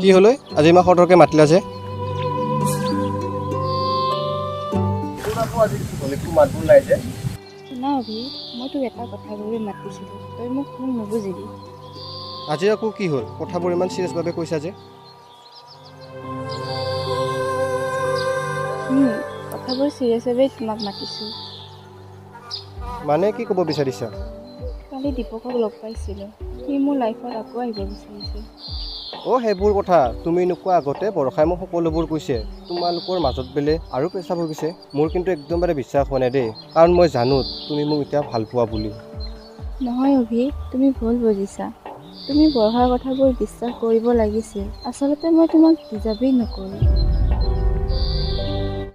কি হ'লে আজি ইমান খৰকে মাতিলা যে? না অভি, মই তোক এটা কথা ভাবি মাতিছিলোঁ, তই মোক নুবুজিবি। আজি আকৌ কি হ'ল? কথাবোৰ ইমান চিৰিয়াছভাৱে কৈছা যে? কথাবোৰ চিৰিয়াছভাৱে তোমাক মাতিছোঁ। মানে কি ক'ব বিচাৰিছা? কালি দীপকক লগ পাইছিলোঁ, সি মোৰ লাইফত আকৌ আহিব বিচাৰিছে। সেইবোৰ কথা তুমি নোকোৱা আগতে বৰষাই মোক সকলোবোৰ কৈছে। তোমালোকৰ মাজত বোলে আৰু পেচাব হৈ গৈছে। মোৰ কিন্তু একদমবাৰে বিশ্বাস হোৱা নাই দেই, কাৰণ মই জানো তুমি মোক এতিয়া ভাল পোৱা বুলি। নহয় অভি, তুমি ভুল বুজিছা। তুমি বৰষাৰ কথাবোৰ বিশ্বাস কৰিব লাগিছিল। আচলতে মই তোমাক ডিজাৰ্ভেই নকৰোঁ।